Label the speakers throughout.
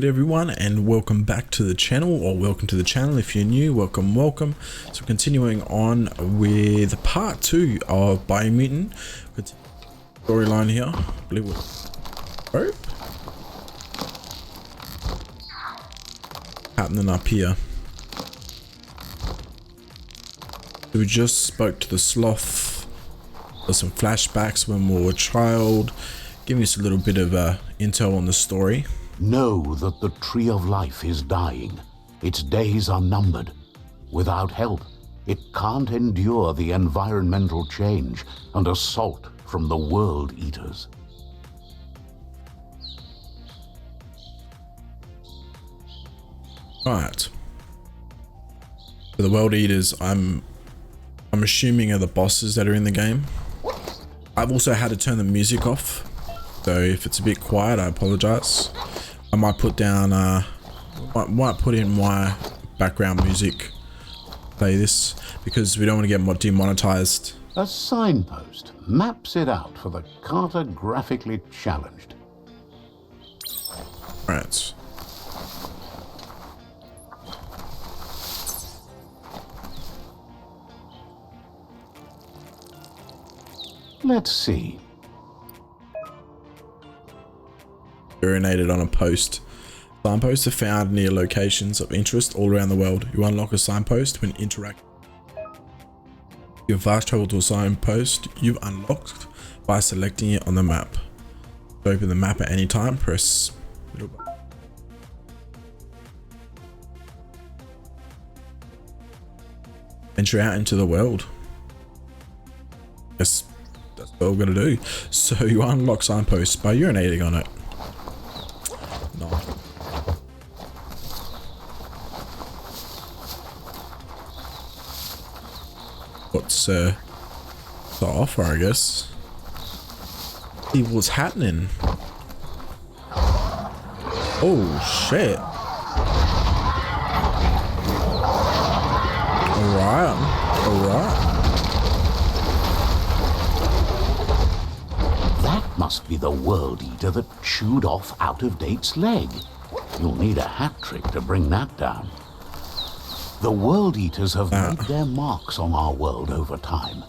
Speaker 1: good everyone, and welcome back to the channel, or welcome to the channel if you're new. Welcome. So continuing on with part 2 of Biomutant. Storyline here, I believe what happening up here. So we just spoke to the sloth. There's some flashbacks when we were a child, giving us a little bit of intel on the story.
Speaker 2: Know that the tree of life is dying. Its days are numbered. Without help, it can't endure the environmental change and assault from the Worldeaters.
Speaker 1: Right. So the Worldeaters, I'm assuming are the bosses that are in the game. I've also had to turn the music off, so if it's a bit quiet, I apologize. I might put down might put in my background music, play this, because we don't want to get demonetized.
Speaker 2: A signpost maps it out for the cartographically challenged.
Speaker 1: Right.
Speaker 2: Let's see.
Speaker 1: Urinated on a post. Signposts are found near locations of interest all around the world. You unlock a signpost when interacting. You can fast travel to a signpost you've unlocked by selecting it on the map. To open the map at any time, press middle button. Venture out into the world. Yes, that's what we're gonna do. So you unlock signposts by urinating on it. No. What's the offer, I guess? See what's happening. Oh shit. Alright.
Speaker 2: That must be the Worldeater that chewed off Out-of-Date's leg. You'll need a hat trick to bring that down. The Worldeaters have made their marks on our world over time.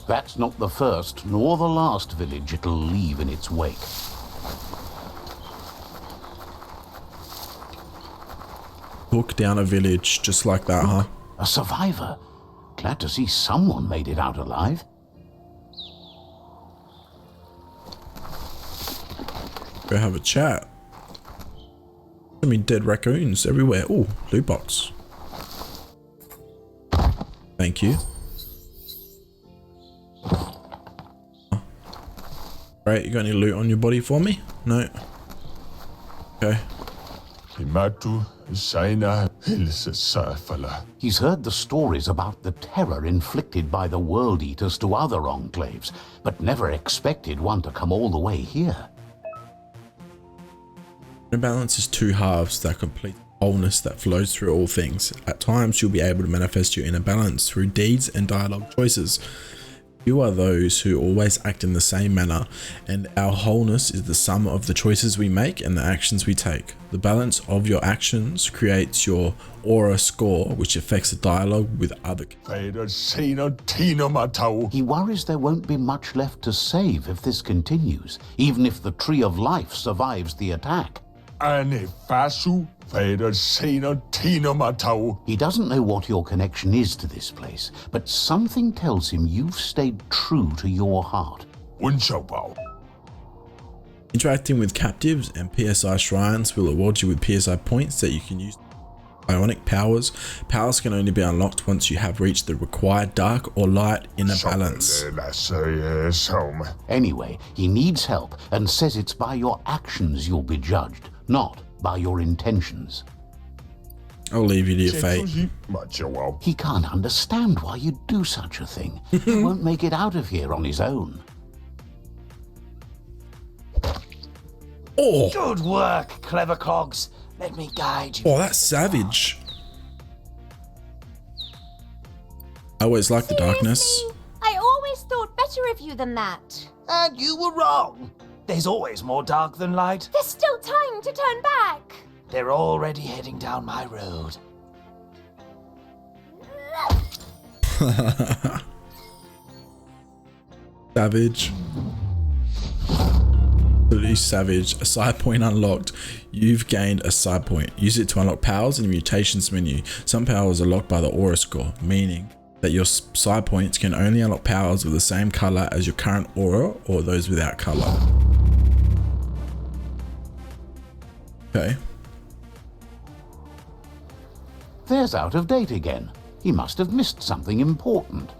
Speaker 2: That's not the first nor the last village it'll leave in its wake.
Speaker 1: Took down a village just like that, huh?
Speaker 2: A survivor. Glad to see someone made it out alive.
Speaker 1: Go have a chat. I mean, dead raccoons everywhere. Oh, loot box. Thank you. Right, you got any loot on your body for me? No. Okay.
Speaker 2: He's heard the stories about the terror inflicted by the Worldeaters to other enclaves, but never expected one to come all the way here.
Speaker 1: Inner balance is two halves that complete wholeness that flows through all things. At times, you'll be able to manifest your inner balance through deeds and dialogue choices. You are those who always act in the same manner, and our wholeness is the sum of the choices we make and the actions we take. The balance of your actions creates your aura score, which affects the dialogue with other.
Speaker 2: He worries there won't be much left to save if this continues, even if the Tree of Life survives the attack. He doesn't know what your connection is to this place, but something tells him you've stayed true to your heart.
Speaker 1: Interacting with captives and PSI shrines will award you with PSI points that you can use. Bionic powers. Powers can only be unlocked once you have reached the required dark or light inner balance.
Speaker 2: Anyway, he needs help and says it's by your actions you'll be judged, not by your intentions.
Speaker 1: I'll leave you to your fate.
Speaker 2: He can't understand why you'd do such a thing. He won't make it out of here on his own.
Speaker 1: Oh!
Speaker 3: Good work, clever cogs. Let me guide you.
Speaker 1: Oh, that's savage. I always liked the darkness.
Speaker 4: I always thought better of you than that.
Speaker 3: And you were wrong. There's always more dark than light.
Speaker 4: There's still time to turn back.
Speaker 3: They're already heading down my road.
Speaker 1: Savage. Absolutely savage. A side point unlocked. You've gained a side point. Use it to unlock powers in the mutations menu. Some powers are locked by the aura score, meaning that your side points can only unlock powers with the same color as your current aura or those without color. Okay.
Speaker 2: There's out of date again. He must have missed something important.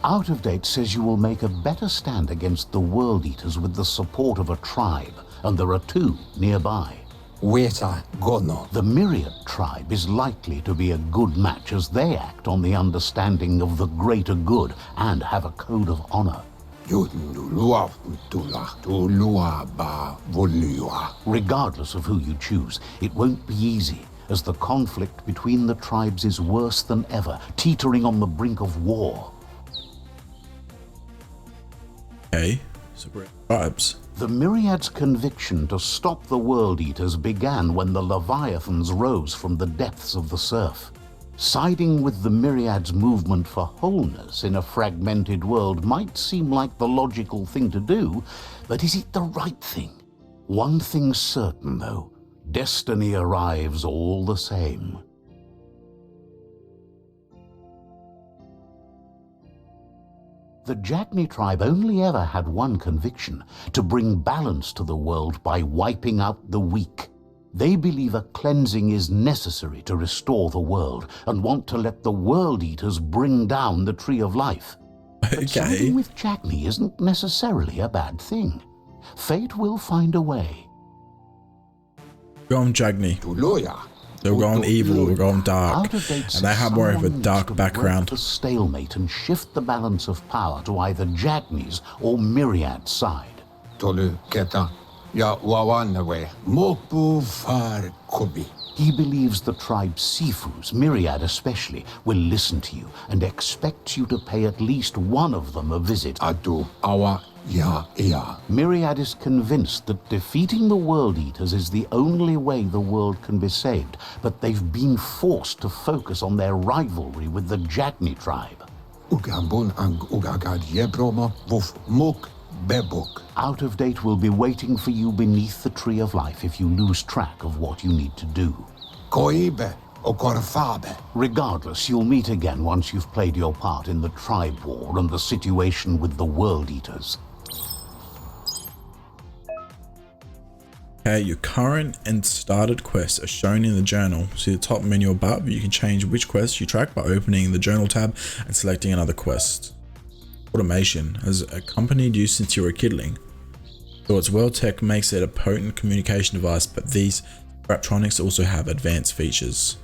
Speaker 2: Out of date says you will make a better stand against the Worldeaters with the support of a tribe, and there are 2 nearby. The Myriad tribe is likely to be a good match as they act on the understanding of the greater good and have a code of honor. Regardless of who you choose, it won't be easy, as the conflict between the tribes is worse than ever, teetering on the brink of war.
Speaker 1: Okay, so we're tribes.
Speaker 2: The Myriad's conviction to stop the Worldeaters began when the Leviathans rose from the depths of the surf. Siding with the Myriad's movement for wholeness in a fragmented world might seem like the logical thing to do, but is it the right thing? One thing's certain, though. Destiny arrives all the same. The Jagni Tribe only ever had one conviction: to bring balance to the world by wiping out the weak. They believe a cleansing is necessary to restore the world and want to let the Worldeaters bring down the Tree of Life. But siding with Jagni isn't necessarily a bad thing. Fate will find a way.
Speaker 1: Go on Jagni. They'll go on evil, they'll go on dark, and they have more of a dark background.
Speaker 2: To stalemate and shift the balance of power to either Jagni's or Myriad's side. He believes the tribe Sifu's, Myriad especially, will listen to you and expects you to pay at least one of them a visit. Myriad is convinced that defeating the Worldeaters is the only way the world can be saved, but they've been forced to focus on their rivalry with the Jagni Tribe. Out of Date will be waiting for you beneath the Tree of Life if you lose track of what you need to do. Regardless, you'll meet again once you've played your part in the tribe war and the situation with the Worldeaters.
Speaker 1: Okay, your current and started quests are shown in the journal. See the top menu above. You can change which quests you track by opening the journal tab and selecting another quest. Automation has accompanied you since you were a kidling. So its World Tech makes it a potent communication device, but these Raptronics also have advanced features.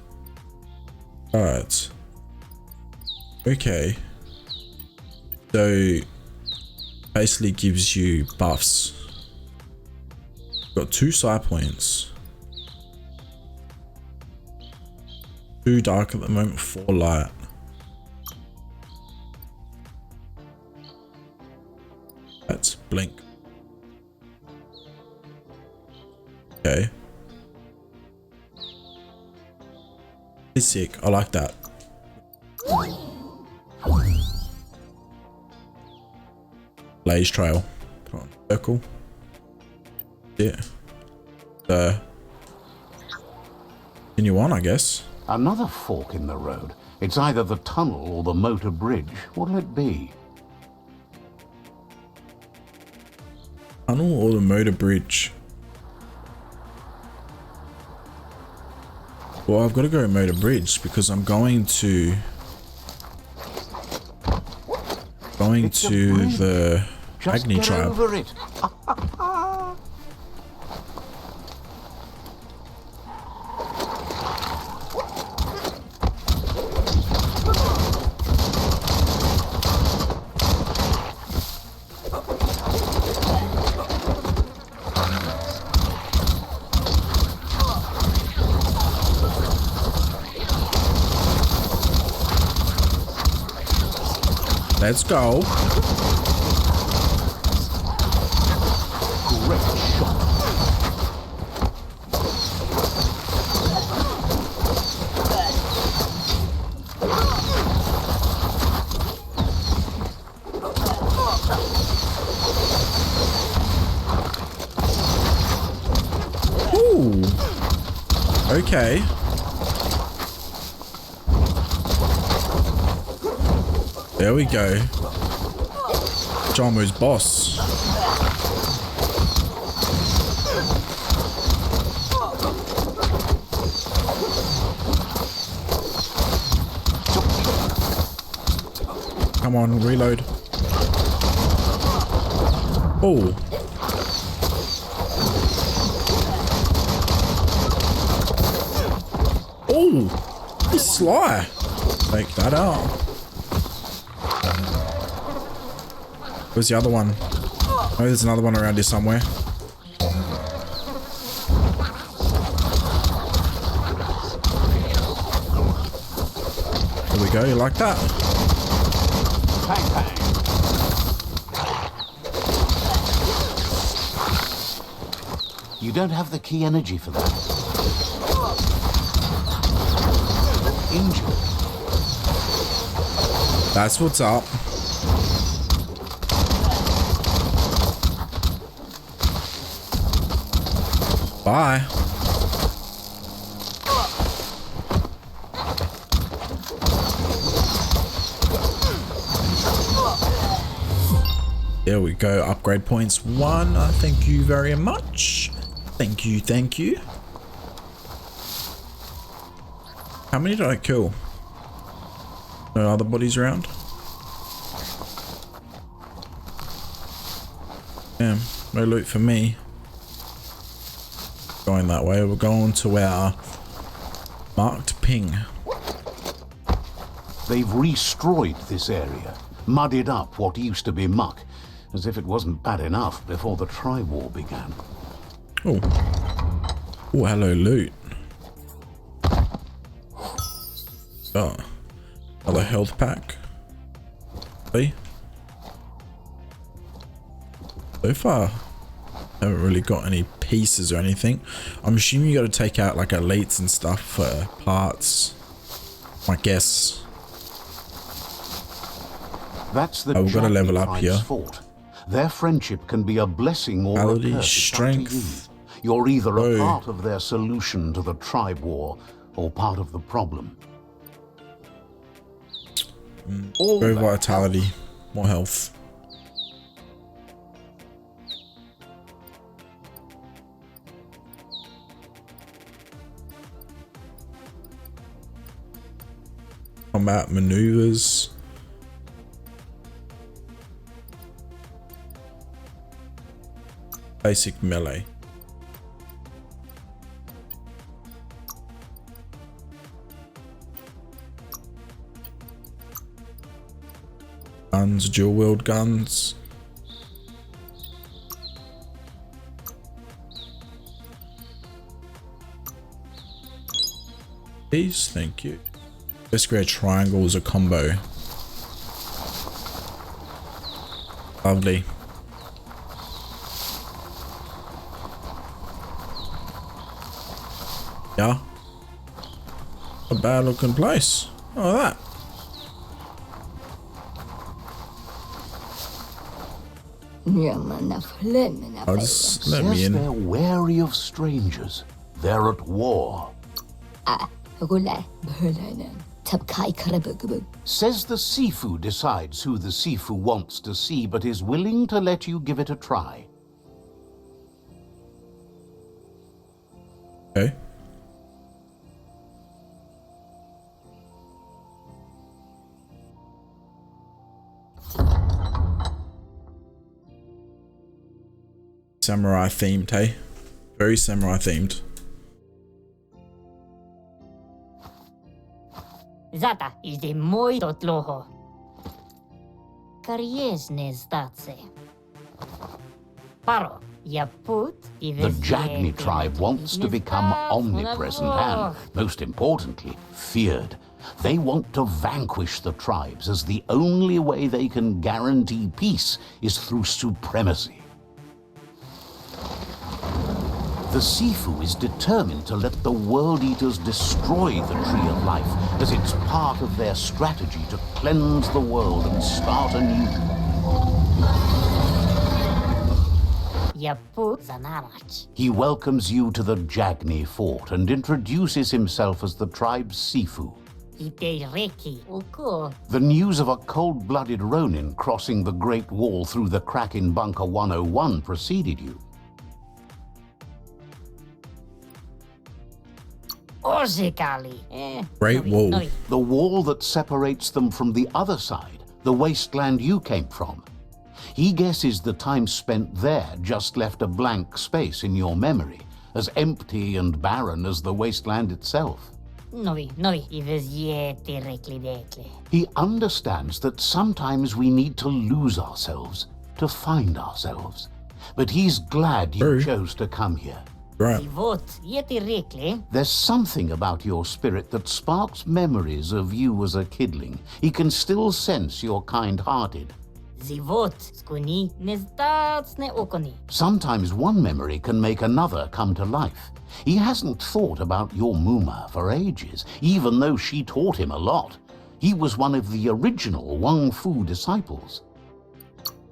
Speaker 1: Alright. Okay. So basically gives you buffs. Got 2 side points. 2 dark at the moment, 4 light. That's blink. Okay. It's sick. I like that. Blaze trail. Come on. Circle. Yeah. Continue on, I guess.
Speaker 2: Another fork in the road. It's either the tunnel or the motor bridge. What'll it be?
Speaker 1: Tunnel or the motor bridge? Well, I've got to go motor bridge because I'm going to the Jagni Tribe.
Speaker 2: Over it.
Speaker 1: Let's go.
Speaker 2: Great shot.
Speaker 1: Ooh. Okay. There we go. Jomu's boss. Come on, reload. Oh. Oh, he's sly. Take that out. Where's the other one? Oh, there's another one around here somewhere. There we go. You like that?
Speaker 2: Bang, bang. You don't have the key energy for that. Injured.
Speaker 1: That's what's up. Bye. There we go. Upgrade points 1. Thank you very much. Thank you. Thank you. How many did I kill? No other bodies around? Damn. No loot for me. Going that way. We're going to our marked ping.
Speaker 2: They've destroyed this area, muddied up what used to be muck, as if it wasn't bad enough before the Tribe War began.
Speaker 1: Oh. Oh, hello, loot. Oh. Another health pack. Hey. So far, haven't really got any pieces or anything. I'm assuming you got to take out like elites and stuff for parts. I guess.
Speaker 2: That's the
Speaker 1: We've got to
Speaker 2: Jagni
Speaker 1: level up
Speaker 2: Tribe's
Speaker 1: here.
Speaker 2: fault. Their friendship can be a blessing or a
Speaker 1: Ability,
Speaker 2: curse. It's up to you.
Speaker 1: strength.
Speaker 2: You're either a
Speaker 1: Oh.
Speaker 2: part of their solution to the Tribe War or part of the problem. All
Speaker 1: Go
Speaker 2: the
Speaker 1: vitality. More health. Combat maneuvers. Basic melee. Guns, dual wield guns. Please, thank you. The square triangle is a combo. Lovely. Yeah. A bad looking place. Oh, that. Oh, just let me
Speaker 2: Says
Speaker 1: in.
Speaker 2: they're wary of strangers. They're at war. Says the Sifu decides who the Sifu wants to see, but is willing to let you give it a try.
Speaker 1: Okay. Samurai themed, hey? Very samurai themed.
Speaker 5: Zata is the muito tloho. Kariesne zdace. Paro, ya put
Speaker 2: The Jagni tribe wants to become omnipresent and, most importantly, feared. They want to vanquish the tribes, as the only way they can guarantee peace is through supremacy. The Sifu is determined to let the Worldeaters destroy the Tree of Life, as it's part of their strategy to cleanse the world and start anew.
Speaker 5: Yaput Zanamach.
Speaker 2: He welcomes you to the Jagni fort and introduces himself as the tribe's Sifu.
Speaker 5: Ite Reki. Oko.
Speaker 2: The news of a cold-blooded Ronin crossing the Great Wall through the crack in Bunker 101 preceded you.
Speaker 5: Orzikali.
Speaker 1: Great Wall.
Speaker 2: The wall that separates them from the other side, the wasteland you came from. He guesses the time spent there just left a blank space in your memory, as empty and barren as the wasteland itself.
Speaker 5: Novi, Ives yeti rekli dekli.
Speaker 2: He understands that sometimes we need to lose ourselves to find ourselves. But he's glad you chose to come here.
Speaker 1: Right.
Speaker 5: Zivot yeti rekli.
Speaker 2: There's something about your spirit that sparks memories of you as a kidling. He can still sense you're kind-hearted.
Speaker 5: Zivot skuni nezdatsne okoni.
Speaker 2: Sometimes one memory can make another come to life. He hasn't thought about your Muma for ages, even though she taught him a lot. He was one of the original Wang Fu disciples.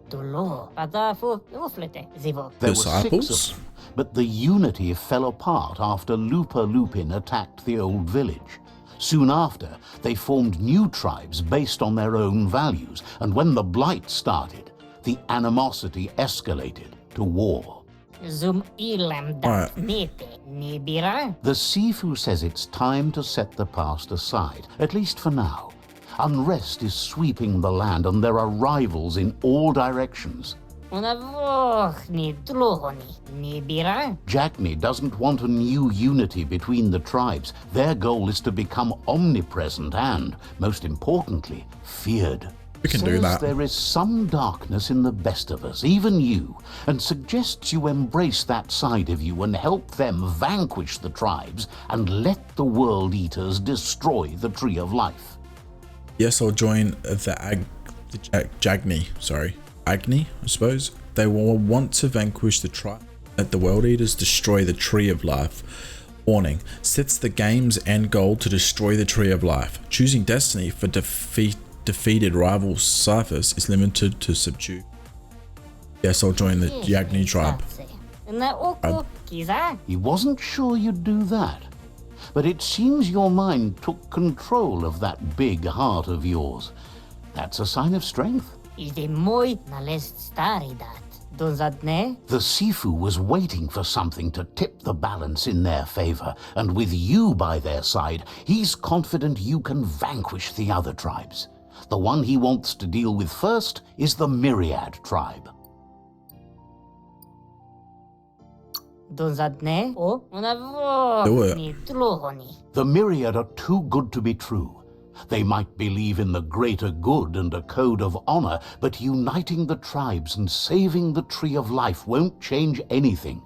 Speaker 5: Dolo padafu uflete zivot.
Speaker 2: There were 6
Speaker 1: Disciples?
Speaker 2: of them, but the unity fell apart after LUPA-LUPIN attacked the old village. Soon after, they formed new tribes based on their own values, and when the Blight started, the animosity escalated to war.
Speaker 5: Zum ilam dat nete nibira.
Speaker 2: The Sifu says it's time to set the past aside, at least for now. Unrest is sweeping the land, and there are rivals in all directions.
Speaker 5: Unavoch ni tlohoni nibira.
Speaker 2: Jagni doesn't want a new unity between the tribes. Their goal is to become omnipresent and, most importantly, feared.
Speaker 1: We can do that.
Speaker 2: There is some darkness in the best of us, even you, and suggests you embrace that side of you and help them vanquish the tribes and let the Worldeaters destroy the Tree of Life.
Speaker 1: Yes, I'll join the Jagni. Sorry. Agni, I suppose. They will want to vanquish the tribe. Let the Worldeaters destroy the Tree of Life. Warning, sets the game's end goal to destroy the Tree of Life. Choosing Destiny for defeated rival Cyphers is limited to subdue. Yes, I'll join the Jagni Tribe.
Speaker 5: Na oko kiza.
Speaker 2: He wasn't sure you'd do that, but it seems your mind took control of that big heart of yours. That's a sign of strength.
Speaker 5: Is de moi na lest stari dat. Donzadne?
Speaker 2: The Sifu was waiting for something to tip the balance in their favor, and with you by their side, he's confident you can vanquish the other tribes. The one he wants to deal with first is the Myriad tribe.
Speaker 5: Donzadne? O
Speaker 1: Do
Speaker 5: unavoch
Speaker 1: it.
Speaker 5: ni tlohoni.
Speaker 2: The Myriad are too good to be true. They might believe in the greater good and a code of honor, but uniting the tribes and saving the Tree of Life won't change anything.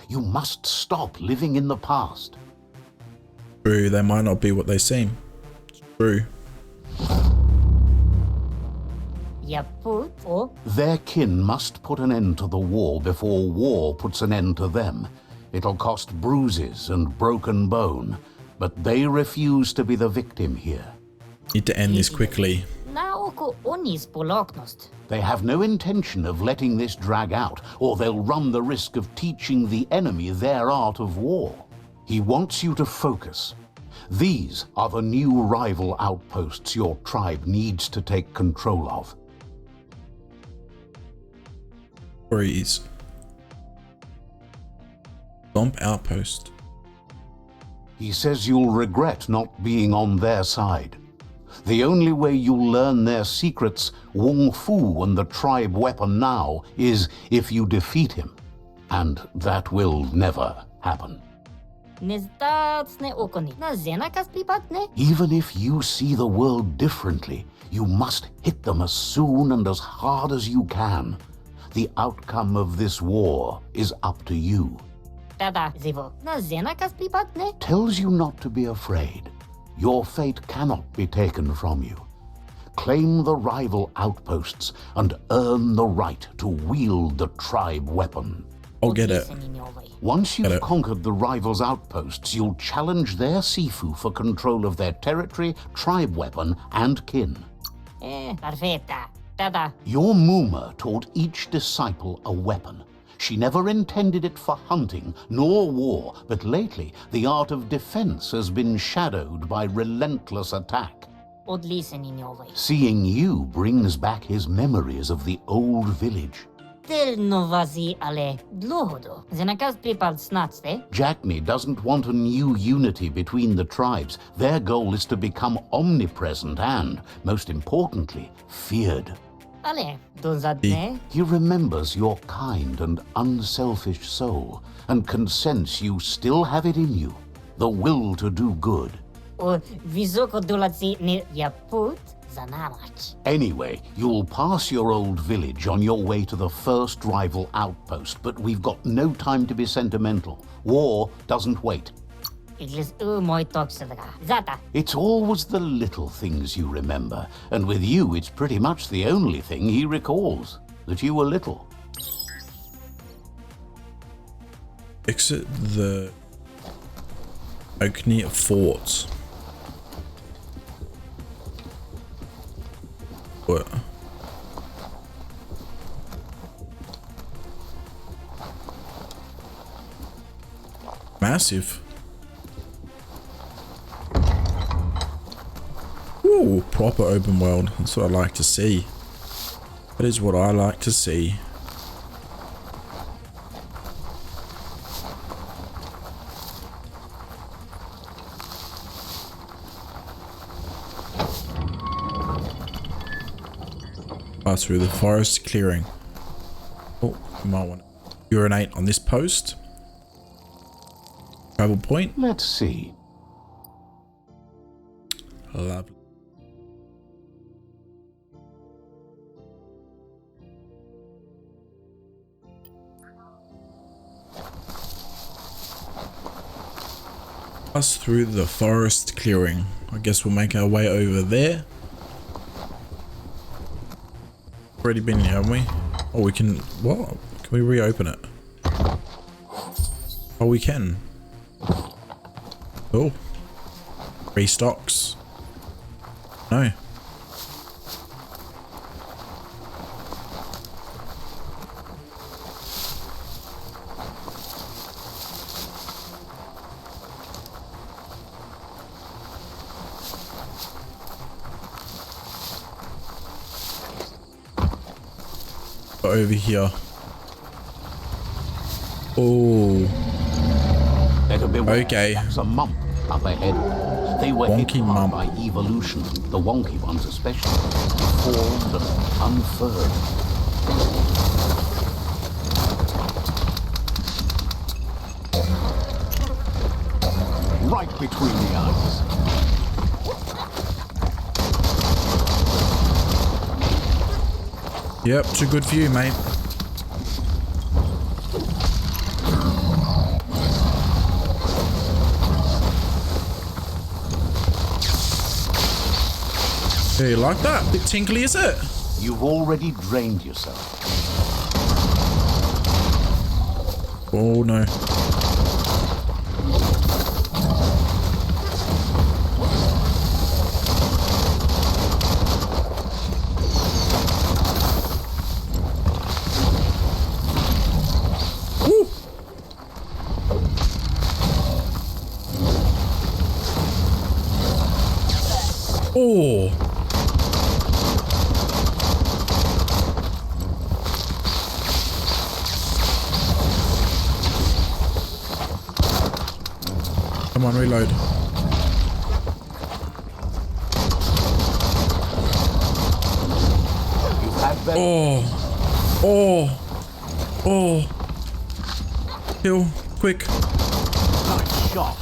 Speaker 2: You must stop living in the past.
Speaker 1: True, they might not be what they seem. It's true.
Speaker 5: Yaput o
Speaker 2: Their kin must put an end to the war before war puts an end to them. It'll cost bruises and broken bone, but they refuse to be the victim here.
Speaker 1: Need to end this quickly.
Speaker 5: na oko onis poloknost.
Speaker 2: They have no intention of letting this drag out, or they'll run the risk of teaching the enemy their art of war. He wants you to focus. These are the new rival outposts your tribe needs to take control of.
Speaker 1: Freeze. Stomp outpost.
Speaker 2: He says you'll regret not being on their side. The only way you'll learn their secrets, Wung Fu and the tribe weapon now, is if you defeat him. And that will never happen.
Speaker 5: Nezdatsne okoni. Na zenakas pripatne?
Speaker 2: Even if you see the world differently, you must hit them as soon and as hard as you can. The outcome of this war is up to you.
Speaker 5: Tada zivo. Na zenakas pripatne?
Speaker 2: Tells you not to be afraid. Your fate cannot be taken from you. Claim the rival outposts and earn the right to wield the tribe weapon.
Speaker 1: I'll get it.
Speaker 2: Once you've conquered the rivals' outposts, you'll challenge their Sifu for control of their territory, tribe weapon, and kin.
Speaker 5: Perfetta. Tada.
Speaker 2: Your Muma taught each disciple a weapon. She never intended it for hunting nor war, but lately the art of defense has been shadowed by relentless attack. Seeing you brings back his memories of the old village. Jagni doesn't want a new unity between the tribes. Their goal is to become omnipresent and, most importantly, feared. He remembers your kind and unselfish soul and can sense you still have it in you, the will to do good. Anyway, you'll pass your old village on your way to the first rival outpost, but we've got no time to be sentimental. War doesn't wait. It's always the little things you remember, and with you it's pretty much the only thing he recalls, that you were little.
Speaker 1: Exit the Jagni Fort. What? Massive. Ooh, proper open world. That's what I like to see. That is what I like to see. Pass through the forest clearing. Oh, you might want to urinate on this post. Travel point.
Speaker 2: Let's see.
Speaker 1: Lovely. Pass through the forest clearing. I guess we'll make our way over there. Already been here, haven't we? Oh, we can. What? Can we reopen it? Oh, we can. Oh. Restocks. No. Over here. Oh. Okay.
Speaker 2: That's a mump up ahead. They were
Speaker 1: Wonky
Speaker 2: hit hard
Speaker 1: mump.
Speaker 2: by evolution, the wonky ones especially. Formed and unfurled. Right between the eyes.
Speaker 1: Yep, too good for you, mate. Yeah, you like that? Bit tinkly, is it?
Speaker 2: You've already drained yourself.
Speaker 1: Oh no. Oh. Come on, reload. Oh. Oh. Oh. Kill. Quick.
Speaker 2: Nice shot.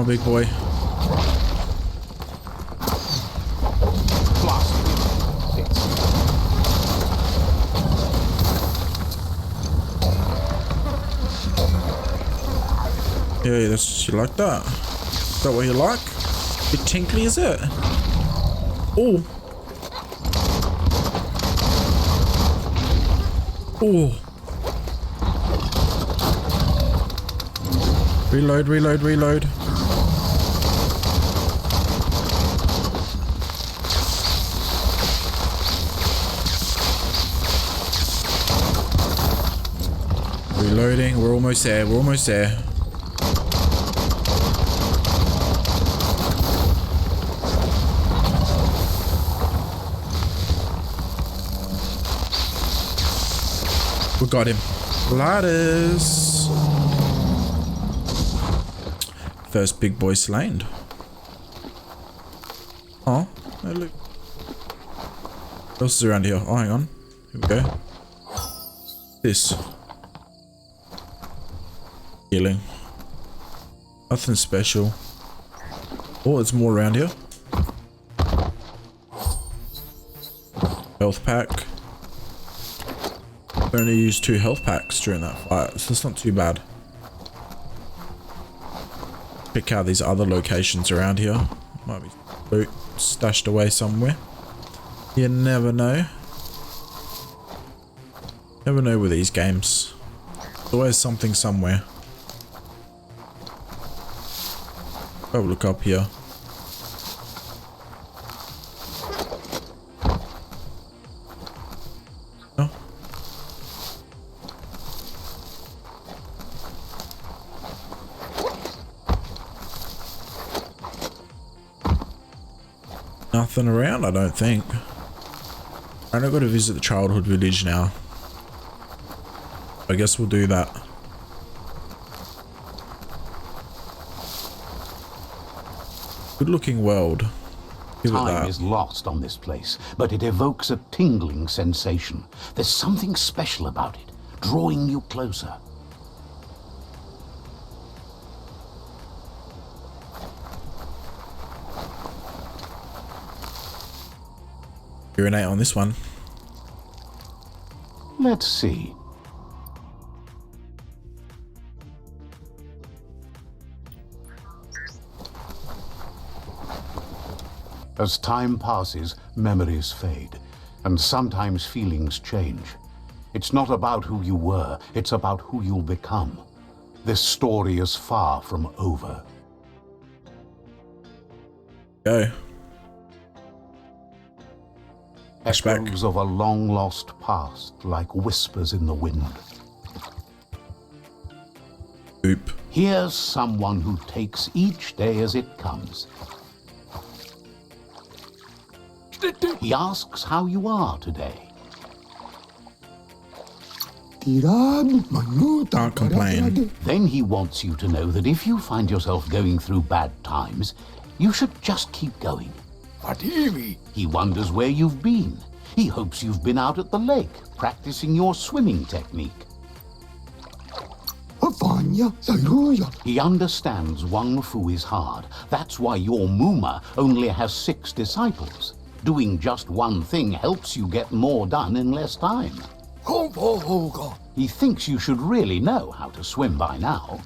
Speaker 1: on, big boy. Yeah, that's, you like that? Is that what you like? Bit tinkly, is it? Oh. Oh. Reload, reload, reload. Reloading, we're almost there, we're almost there. We got him. Ladders. First big boy slain. Oh, hey, look. What else is around here? Oh, hang on. Here we go. This. Healing. Nothing special. Oh, there's more around here. Health pack. I only used 2 health packs during that fight, so that's not too bad. Pick out these other locations around here. Might be loot stashed away somewhere. You never know. Never know with these games. There's always something somewhere. Oh, look up here. No. Nothing around, I don't think. I've got to visit the childhood village now. I guess we'll do that. Good looking world. Give it that.
Speaker 2: Time is lost on this place, but it evokes a tingling sensation. There's something special about it, drawing you closer.
Speaker 1: Urinate on this one.
Speaker 2: Let's see. As time passes, memories fade, and sometimes feelings change. It's not about who you were, it's about who you'll become. This story is far from over.
Speaker 1: Go. Flashback.
Speaker 2: Echoes of a long-lost past, like whispers in the wind.
Speaker 1: Oop.
Speaker 2: Here's someone who takes each day as it comes. He asks how you are today.
Speaker 1: Can't complain.
Speaker 2: Then he wants you to know that if you find yourself going through bad times, you should just keep going. He wonders where you've been. He hopes you've been out at the lake, practicing your swimming technique. He understands Wang Fu is hard. That's why your Muma only has 6 disciples. Doing just one thing helps you get more done in less time. He thinks you should really know how to swim by now.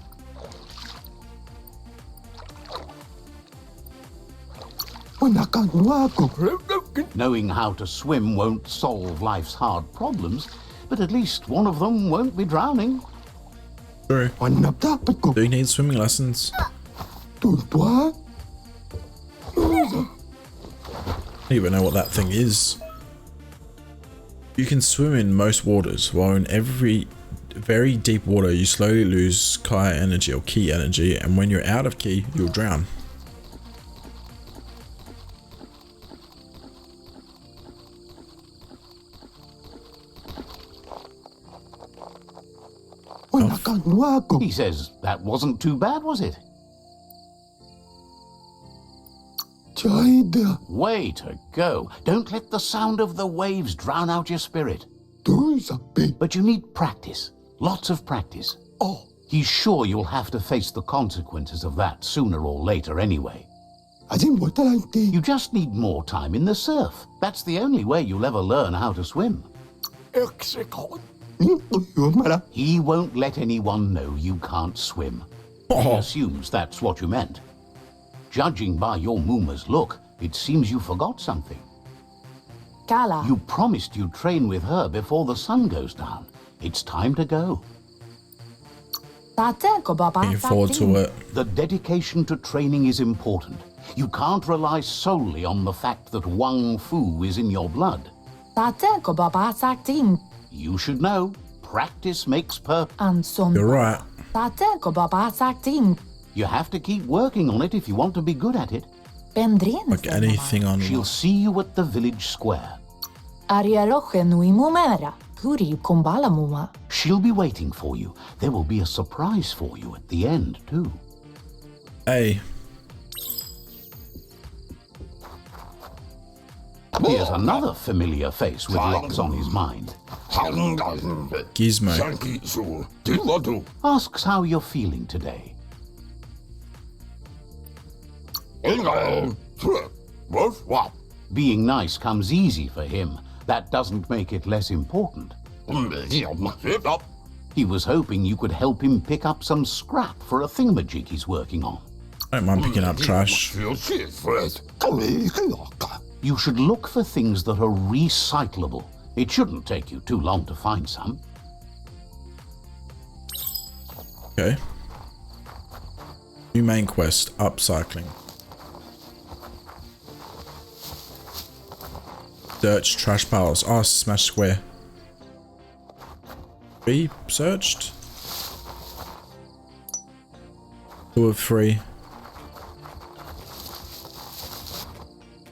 Speaker 2: Knowing how to swim won't solve life's hard problems, but at least one of them won't be drowning.
Speaker 1: True. Do you need swimming lessons? I don't even know what that thing is. You can swim in most waters, while in every very deep water you slowly lose Kai energy or Ki energy, and when you're out of Ki, you'll drown.
Speaker 2: He says that wasn't too bad, was it? Way to go. Don't let the sound of the waves drown out your spirit. But you need practice. Lots of practice. He's sure you'll have to face the consequences of that sooner or later anyway. You just need more time in the surf. That's the only way you'll ever learn how to swim. He won't let anyone know you can't swim. He assumes that's what you meant. Judging by your Muma's look, it seems you forgot something.
Speaker 6: Kala.
Speaker 2: You promised you'd train with her before the sun goes down. It's time to go.
Speaker 1: Looking forward to it.
Speaker 2: The dedication to training is important. You can't rely solely on the fact that Wang Fu is in your blood. You should know, practice makes perfect.
Speaker 1: You're right.
Speaker 2: You have to keep working on it if you want to be good at it.
Speaker 1: Like anything on.
Speaker 2: She'll see you at the village square. She'll be waiting for you. There will be a surprise for you at the end, too.
Speaker 1: Hey.
Speaker 2: Here's another familiar face with locks on his mind.
Speaker 1: Gizmo.
Speaker 2: Asks how you're feeling today. Being nice comes easy for him. That doesn't make it less important. He was hoping you could help him pick up some scrap for a thingamajig he's working on.
Speaker 1: I don't mind picking up trash.
Speaker 2: You should look for things that are recyclable. It shouldn't take you too long to find some.
Speaker 1: Okay. New main quest, upcycling. Search trash piles. Oh, smash square. 3 searched. 2 of 3.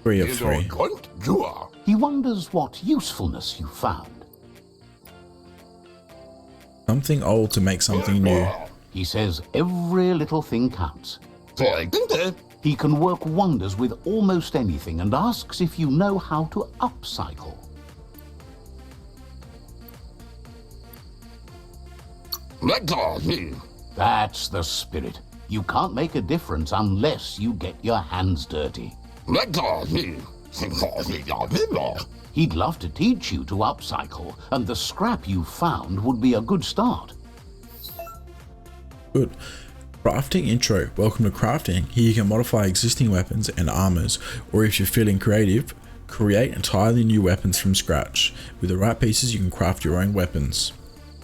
Speaker 1: 3 of 3.
Speaker 2: He wonders what usefulness you found.
Speaker 1: Something old to make something new.
Speaker 2: He says every little thing counts. He can work wonders with almost anything and asks if you know how to upcycle. That's the spirit. You can't make a difference unless you get your hands dirty. He'd love to teach you to upcycle, and the scrap you found would be a good start.
Speaker 1: Good. Crafting intro. Welcome to crafting. Here you can modify existing weapons and armors, or if you're feeling creative, create entirely new weapons from scratch. With the right pieces, you can craft your own weapons.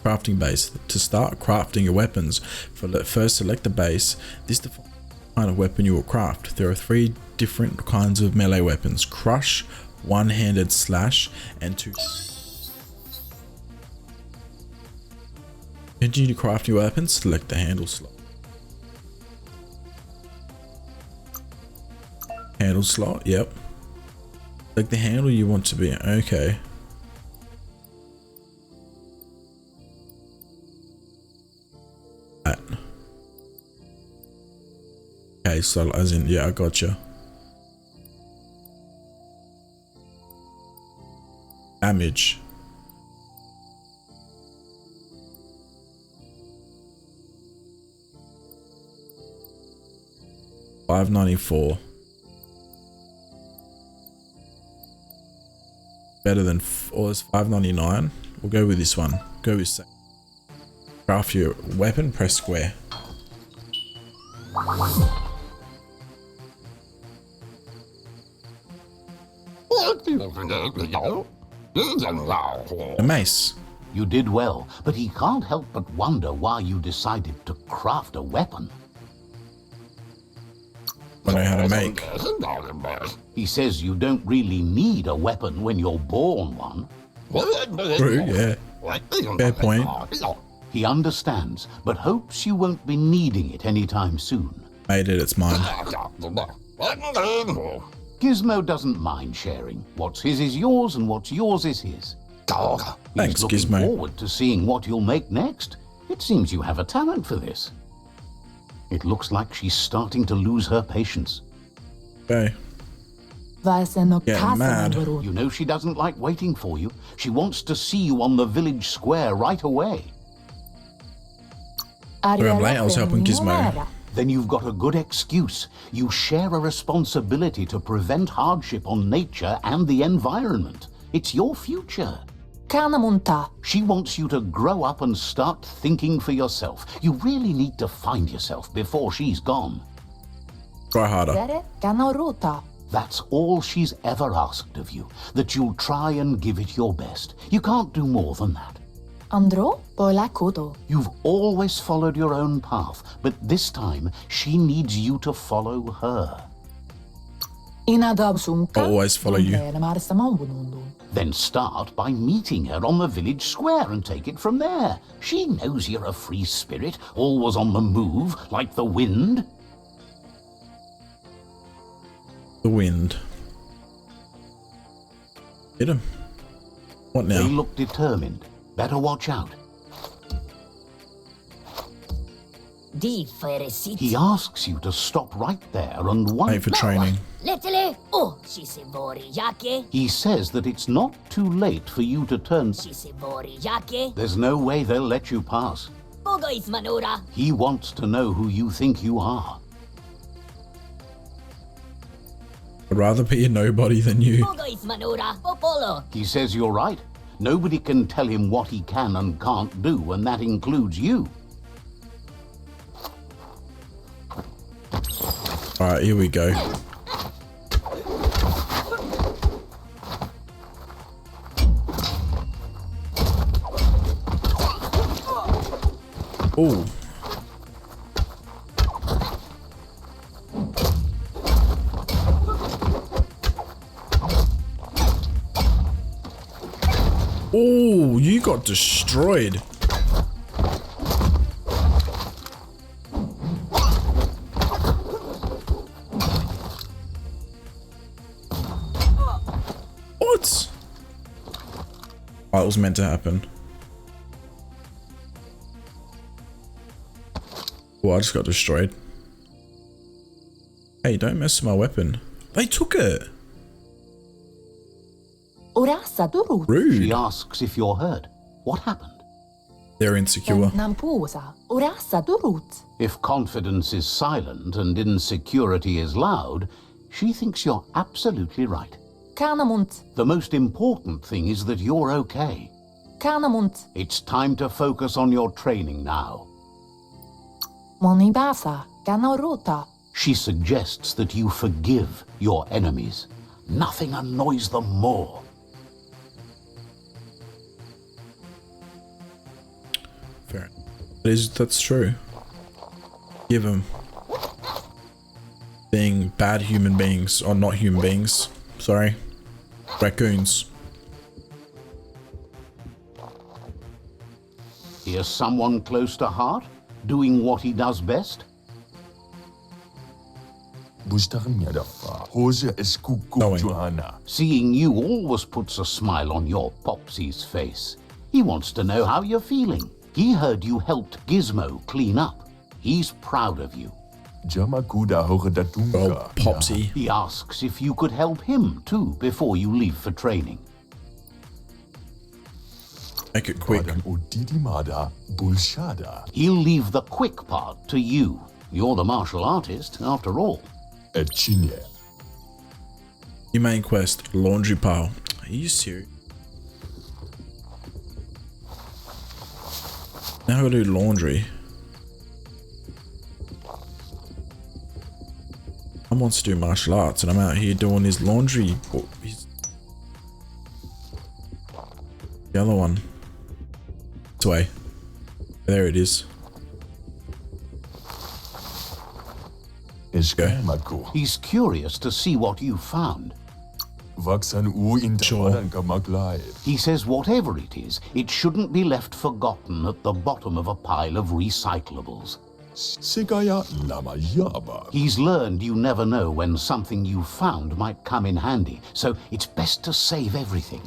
Speaker 1: Crafting base. To start crafting your weapons, first select the base. This defines the kind of weapon you will craft. There are 3 different kinds of melee weapons: crush, one-handed slash, and 2. Continue to craft your weapons. Select the handle slot. Handle slot, yep. Select the handle you want to be. Okay. That. Okay, so as in, yeah, I gotcha. Damage. $594. Better than, or it's $5.99. We'll go with this one. Go with second. Craft your weapon, press square. A mace.
Speaker 2: You did well, but he can't help but wonder why you decided to craft a weapon.
Speaker 1: I know how to make.
Speaker 2: He says you don't really need a weapon when you're born one.
Speaker 1: True, yeah. Fair point.
Speaker 2: He understands, but hopes you won't be needing it anytime soon.
Speaker 1: Made it, it's mine.
Speaker 2: Gizmo doesn't mind sharing. What's his is yours, and what's yours is his.
Speaker 1: Thanks,
Speaker 2: He's looking
Speaker 1: Gizmo.
Speaker 2: forward to seeing what you'll make next. It seems you have a talent for this. It looks like she's starting to lose her patience.
Speaker 1: Okay. Getting mad.
Speaker 2: You know she doesn't like waiting for you. She wants to see you on the village square right away.
Speaker 1: Sorry, I'm late. I was helping Gizmo.
Speaker 2: Then you've got a good excuse. You share a responsibility to prevent hardship on nature and the environment. It's your future.
Speaker 6: Kannamunta.
Speaker 2: She wants you to grow up and start thinking for yourself. You really need to find yourself before she's gone.
Speaker 1: Try harder.
Speaker 6: Dere Kanaruta.
Speaker 2: That's all she's ever asked of you, that you'll try and give it your best. You can't do more than that.
Speaker 6: Andro Polakudo.
Speaker 2: You've always followed your own path, but this time she needs you to follow her.
Speaker 6: Inadabsunka.
Speaker 1: I'll always follow you.
Speaker 2: Then start by meeting her on the village square and take it from there. She knows you're a free spirit, always on the move, like the wind.
Speaker 1: The wind. Hit him. What now?
Speaker 2: They look determined. Better watch out. He asks you to stop right there and one.
Speaker 1: Pay for training.
Speaker 2: He says that it's not too late for you to turn. There's no way they'll let you pass. He wants to know who you think you are.
Speaker 1: I'd rather be a nobody than you.
Speaker 2: He says you're right. Nobody can tell him what he can and can't do, and that includes you.
Speaker 1: Alright, here we go. Oh. Oh, you got destroyed. What? Oh, it was meant to happen. Oh, I just got destroyed. Hey, don't mess with my weapon. They took it. Rude.
Speaker 2: She asks if you're hurt. What happened?
Speaker 1: They're insecure.
Speaker 2: If confidence is silent and insecurity is loud, she thinks you're absolutely right. The most important thing is that you're okay. It's time to focus on your training now. She suggests that you forgive your enemies. Nothing annoys them more.
Speaker 1: Fair. That's true. Give them. Being bad human beings, or not human beings. Sorry. Raccoons.
Speaker 2: Here's someone close to heart, doing what he does best. Seeing you always puts a smile on your Popsy's face. He wants to know how you're feeling. He heard you helped Gizmo clean up. He's proud of you.
Speaker 1: Oh, Popsy.
Speaker 2: He asks if you could help him too before you leave for training.
Speaker 1: Make it quick.
Speaker 2: He'll leave the quick part to you. You're the martial artist, after all.
Speaker 1: Your main quest, laundry pile. Are you serious? Now how to do laundry. I wants to do martial arts and I'm out here doing his laundry. Oh, the other one. This way. There it is.
Speaker 2: He's curious to see what you found.
Speaker 1: Sure.
Speaker 2: He says whatever it is, it shouldn't be left forgotten at the bottom of a pile of recyclables. He's learned you never know when something you found might come in handy, so it's best to save everything.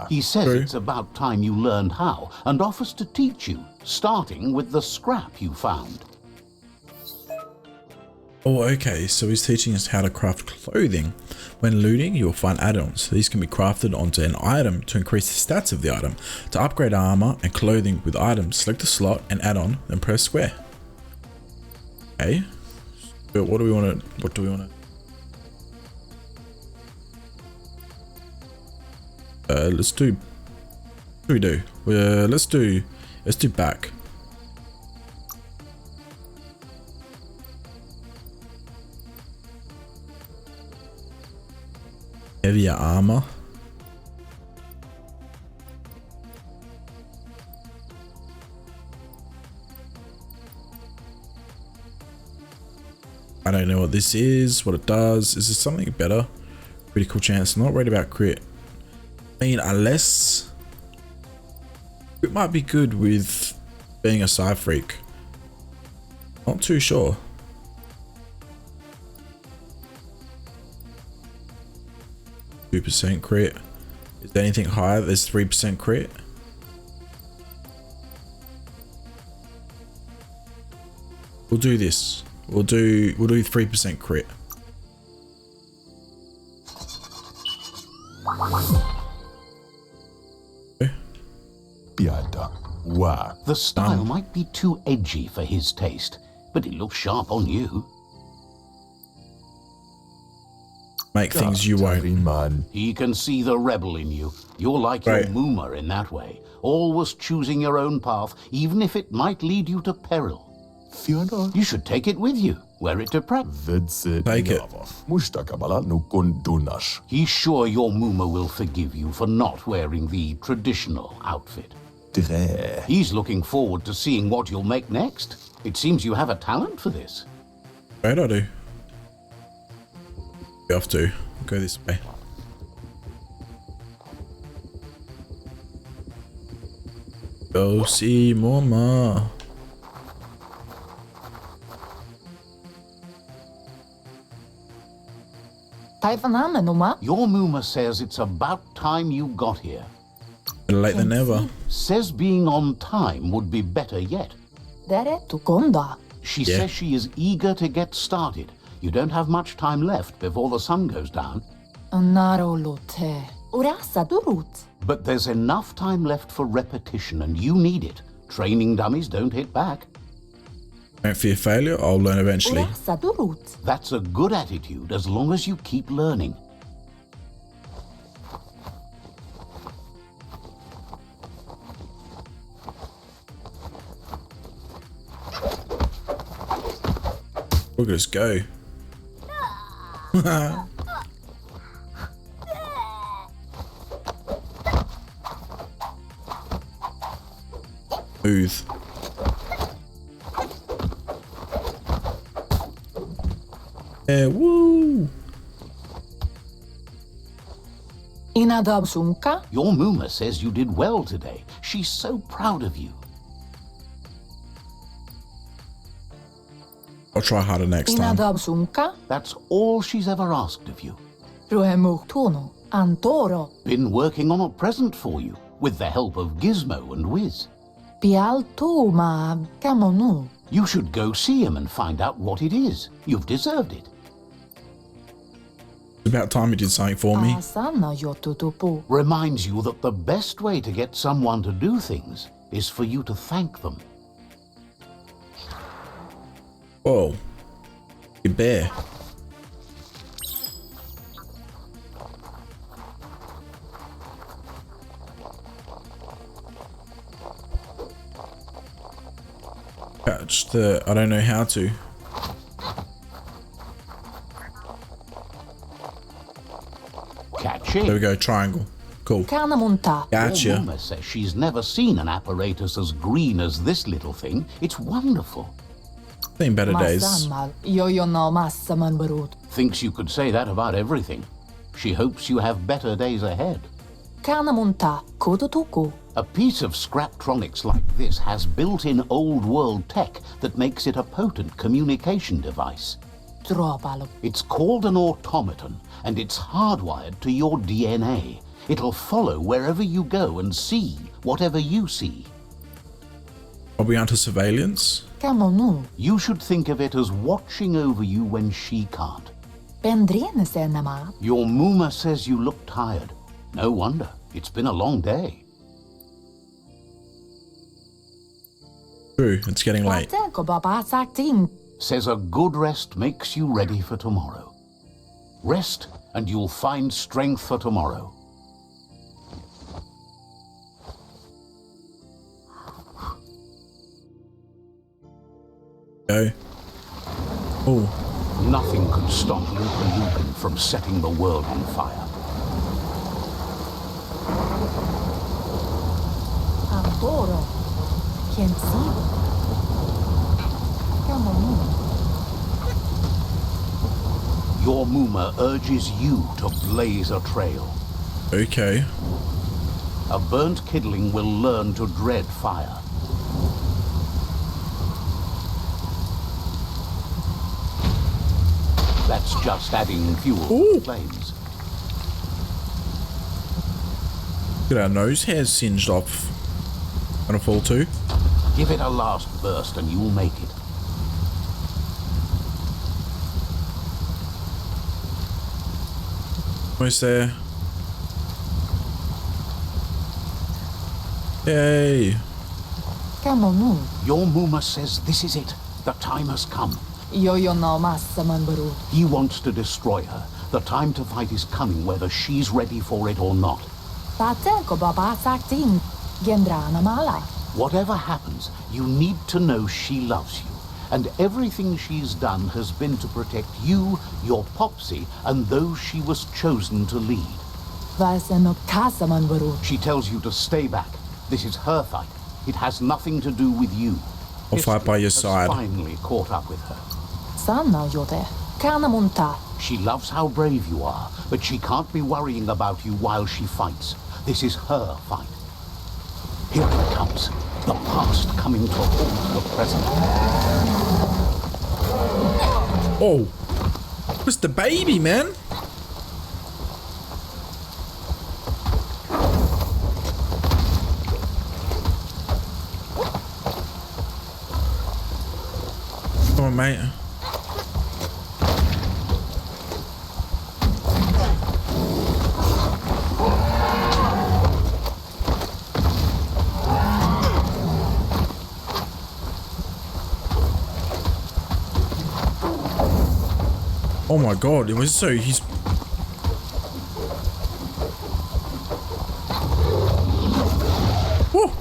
Speaker 2: He says it's about time you learned how and offers to teach you, starting with the scrap you found.
Speaker 1: Oh, okay, so he's teaching us how to craft clothing. When looting, you will find add-ons. These can be crafted onto an item to increase the stats of the item. To upgrade armor and clothing with items, select a slot and add on, then press square. Okay, but what do we want to, let's do, what do we do? Let's do back. Heavier armor. I don't know what this is, what it does. Is this something better? Critical chance. Not worried about crit. I mean, unless it might be good with being a side freak. Not too sure. 2% crit. Is there anything higher? There's 3% crit. We'll do this. We'll do 3% crit.
Speaker 2: The style might be too edgy for his taste, but it looks sharp on you.
Speaker 1: Make things you won't.
Speaker 2: He can see the rebel in you. You're like your Muma in that way, always choosing your own path, even if it might lead you to peril. You should take it with you. Wear it to prep.
Speaker 1: Take it.
Speaker 2: He's sure your Muma will forgive you for not wearing the traditional outfit. He's looking forward to seeing what you'll make next. It seems you have a talent for this.
Speaker 1: Right, I do. We have to go this way. Go see Mama.
Speaker 2: Your Muma says it's about time you got here.
Speaker 1: Better late than never.
Speaker 2: Says being on time would be better yet. She says she is eager to get started. You don't have much time left before the sun goes down. But there's enough time left for repetition, and you need it. Training dummies don't hit back.
Speaker 1: Don't fear failure, I'll learn eventually.
Speaker 2: That's a good attitude as long as you keep learning.
Speaker 1: Look at us go. Smooth. Yeah, woo!
Speaker 2: Your Muma says you did well today. She's so proud of you.
Speaker 1: I'll try harder next time.
Speaker 2: That's all she's ever asked of you. Been working on a present for you, with the help of Gizmo and Wiz. You should go see him and find out what it is. You've deserved it.
Speaker 1: It's about time you did something for me.
Speaker 2: Reminds you that the best way to get someone to do things is for you to thank them.
Speaker 1: Whoa. You bear. Catch the... I don't know how to.
Speaker 2: Catch it.
Speaker 1: There we go, triangle. Cool. Gotcha.
Speaker 2: Your Muma says she's never seen an apparatus as green as this little thing. It's wonderful.
Speaker 1: Seen better days.
Speaker 2: Thinks you could say that about everything. She hopes you have better days ahead. A piece of Scraptronics like this has built-in old world tech that makes it a potent communication device. It's called an automaton, and it's hardwired to your DNA. It'll follow wherever you go and see whatever you see.
Speaker 1: Are we onto surveillance?
Speaker 6: Kamonu.
Speaker 2: You should think of it as watching over you when she can't.
Speaker 6: Bendrine senama.
Speaker 2: Your Muma says you look tired. No wonder. It's been a long day.
Speaker 1: True, it's getting late.
Speaker 6: Ko baba sakting.
Speaker 2: Says a good rest makes you ready for tomorrow. Rest and you'll find strength for tomorrow.
Speaker 1: Go. Oh.
Speaker 2: Nothing could stop LUPA-LUPIN from setting the world on fire.
Speaker 6: Amboro. Can't see. Kamonu.
Speaker 2: Your Muma urges you to blaze a trail.
Speaker 1: Okay.
Speaker 2: A burnt kidling will learn to dread fire. That's just adding fuel to the flames.
Speaker 1: Get our nose hairs singed off. Gonna fall too.
Speaker 2: Give it a last burst and you'll make it.
Speaker 1: Almost there. Yay.
Speaker 6: Kamonu.
Speaker 2: Your Muma says this is it. The time has come.
Speaker 6: Yo no massa manbaru.
Speaker 2: He wants to destroy her. The time to fight is coming whether she's ready for it or not.
Speaker 6: Tate ko baba sakting. Gendrana mala.
Speaker 2: Whatever happens, you need to know she loves you. And everything she's done has been to protect you, your Popsy, and those she was chosen to lead.
Speaker 6: Vaseno kasa manbaru.
Speaker 2: She tells you to stay back. This is her fight. It has nothing to do with you.
Speaker 1: I'll fight by your
Speaker 2: History
Speaker 1: side.
Speaker 2: has finally caught up with her.
Speaker 6: Sana yote. Kanamunta.
Speaker 2: She loves how brave you are, but she can't be worrying about you while she fights. This is her fight. Here it comes. The past coming to halt the present.
Speaker 1: Oh. It's the baby, man. Come on, mate. Oh my god, it was so he's whoa.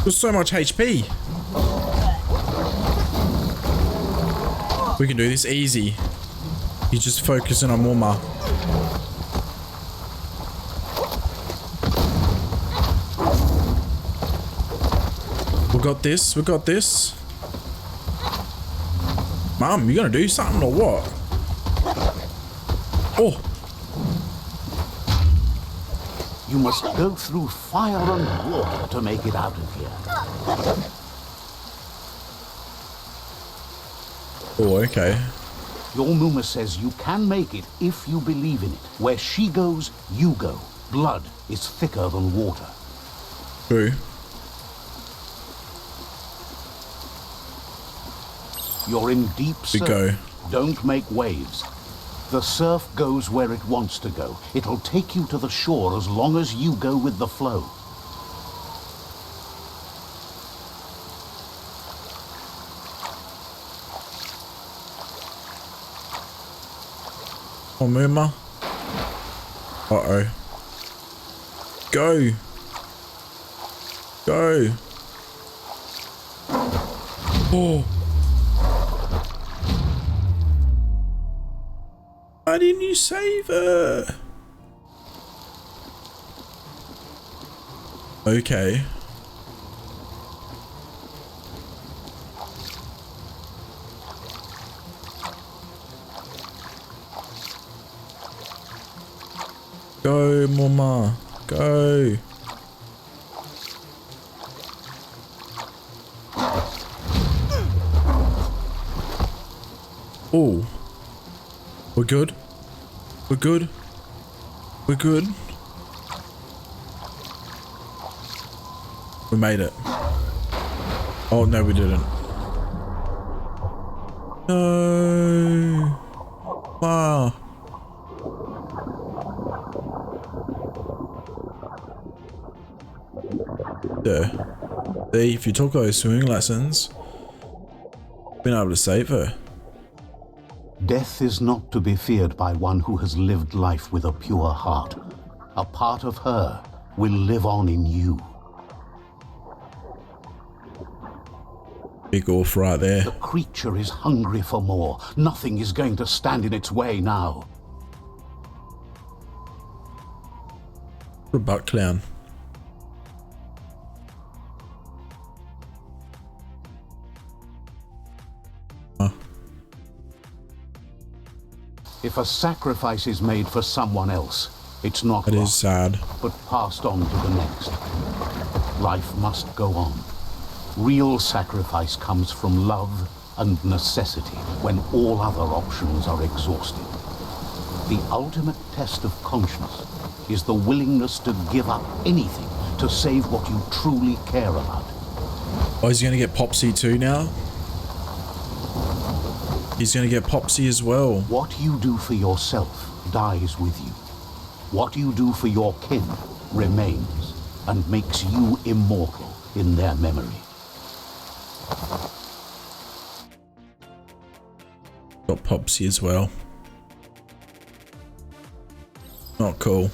Speaker 1: There's so much HP. We can do this easy. He's just focusing on Muma. We got this. We got this. Mom, you gonna do something or what? Oh.
Speaker 2: You must go through fire and water to make it out of here.
Speaker 1: Oh, okay.
Speaker 2: Your Muma says you can make it if you believe in it. Where she goes, you go. Blood is thicker than water.
Speaker 1: True.
Speaker 2: You're in deep
Speaker 1: We
Speaker 2: surf.
Speaker 1: go.
Speaker 2: Don't make waves. The surf goes where it wants to go. It'll take you to the shore as long as you go with the flow.
Speaker 1: Oh, Muma. Uh-oh. Go. Go. Oh. Why didn't you save her? Okay. Go, Mama. Go. Oh. We're good. We're good. We're good. We made it. Oh, no, we didn't. No. Wow. Yeah. See, if you took those swimming lessons, been able to save her.
Speaker 2: Death is not to be feared by one who has lived life with a pure heart. A part of her will live on in you.
Speaker 1: Big off right there.
Speaker 2: The creature is hungry for more. Nothing is going to stand in its way now.
Speaker 1: The butt clown.
Speaker 2: If a sacrifice is made for someone else, it's not
Speaker 1: It is
Speaker 2: lost,
Speaker 1: sad.
Speaker 2: but passed on to the next. Life must go on. Real sacrifice comes from love and necessity when all other options are exhausted. The ultimate test of conscience is the willingness to give up anything to save what you truly care about.
Speaker 1: Oh, he's gonna get Popsy too now? He's gonna get Popsy as well.
Speaker 2: What you do for yourself dies with you. What you do for your kin remains and makes you immortal in their memory.
Speaker 1: Got Popsy as well. Not cool.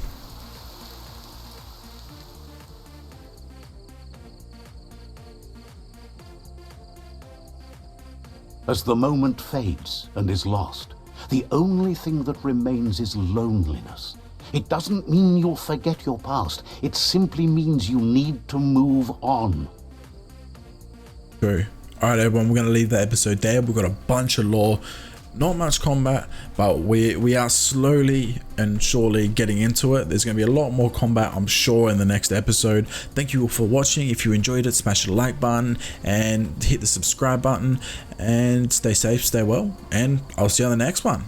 Speaker 2: As the moment fades and is lost, the only thing that remains is loneliness. It doesn't mean you'll forget your past. It simply means you need to move on.
Speaker 1: True. Alright everyone, we're going to leave that episode there. We've got a bunch of lore. Not much combat, but we are slowly and surely getting into it. There's going to be a lot more combat, I'm sure, in the next episode. Thank you all for watching. If you enjoyed it, smash the like button and hit the subscribe button. And stay safe, stay well, and I'll see you on the next one.